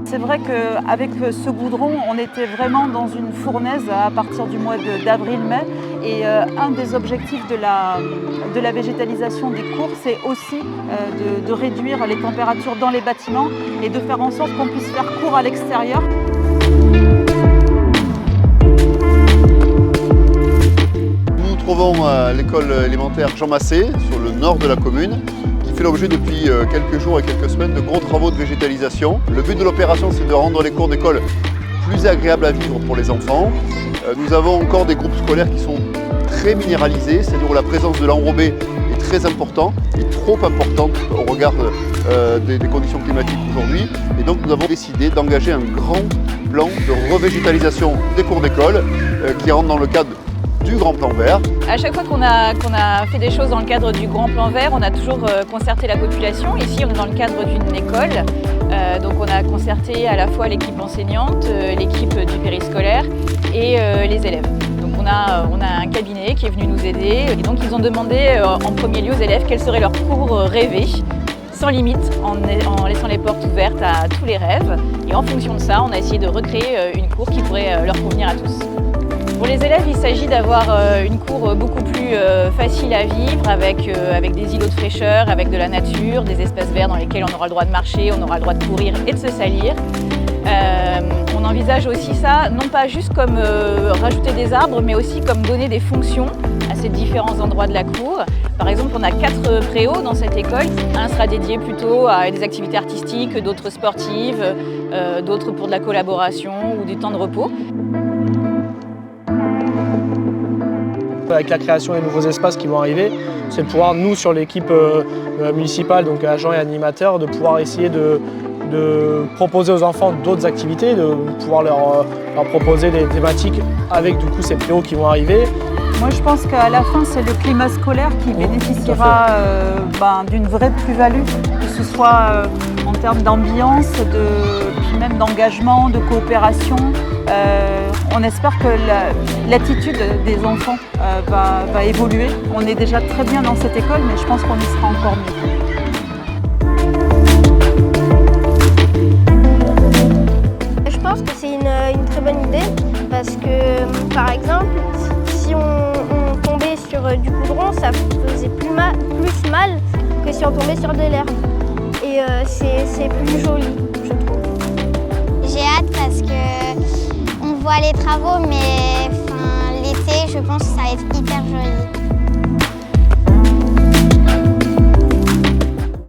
C'est vrai qu'avec ce goudron, on était vraiment dans une fournaise à partir du mois d'avril-mai. Et un des objectifs de la végétalisation des cours, c'est aussi de réduire les températures dans les bâtiments et de faire en sorte qu'on puisse faire cours à l'extérieur. Nous nous trouvons à l'école élémentaire Jean Massé, sur le nord de la commune, qui fait l'objet depuis quelques jours et quelques semaines de gros travaux de végétalisation. Le but de l'opération, c'est de rendre les cours d'école plus agréables à vivre pour les enfants. Nous avons encore des groupes scolaires qui sont très minéralisés, c'est-à-dire où la présence de l'enrobé est très importante et trop importante au regard des conditions climatiques aujourd'hui. Et donc nous avons décidé d'engager un grand plan de revégétalisation des cours d'école qui rentre dans le cadre du Grand Plan Vert. À chaque fois qu'on a fait des choses dans le cadre du Grand Plan Vert, on a toujours concerté la population. Ici, on est dans le cadre d'une école. Donc on a concerté à la fois l'équipe enseignante, l'équipe du périscolaire et les élèves. Donc on a un cabinet qui est venu nous aider. Et donc ils ont demandé en premier lieu aux élèves quels seraient leurs cours rêvés, sans limite, en laissant les portes ouvertes à tous les rêves. Et en fonction de ça, on a essayé de recréer une cour qui pourrait leur convenir à tous. Pour les élèves, il s'agit d'avoir une cour beaucoup plus facile à vivre, avec des îlots de fraîcheur, avec de la nature, des espaces verts dans lesquels on aura le droit de marcher, on aura le droit de courir et de se salir. On envisage aussi ça, non pas juste comme rajouter des arbres, mais aussi comme donner des fonctions à ces différents endroits de la cour. Par exemple, on a 4 préaux dans cette école. Un sera dédié plutôt à des activités artistiques, d'autres sportives, d'autres pour de la collaboration ou du temps de repos. Avec la création des nouveaux espaces qui vont arriver, c'est de pouvoir, nous, sur l'équipe municipale, donc agents et animateurs, de pouvoir essayer de proposer aux enfants d'autres activités, de pouvoir leur proposer des thématiques avec du coup ces préaux qui vont arriver. Moi, je pense qu'à la fin, c'est le climat scolaire qui bénéficiera d'une vraie plus-value, que ce soit en termes d'ambiance, puis même d'engagement, de coopération. On espère que l'attitude des enfants va évoluer. On est déjà très bien dans cette école, mais je pense qu'on y sera encore mieux. Je pense que c'est une très bonne idée parce que, par exemple, si on tombait sur du goudron, ça faisait plus mal que si on tombait sur de l'herbe. Et c'est plus joli, je trouve. J'ai hâte parce que on voit les travaux, mais l'été, je pense que ça va être hyper joli.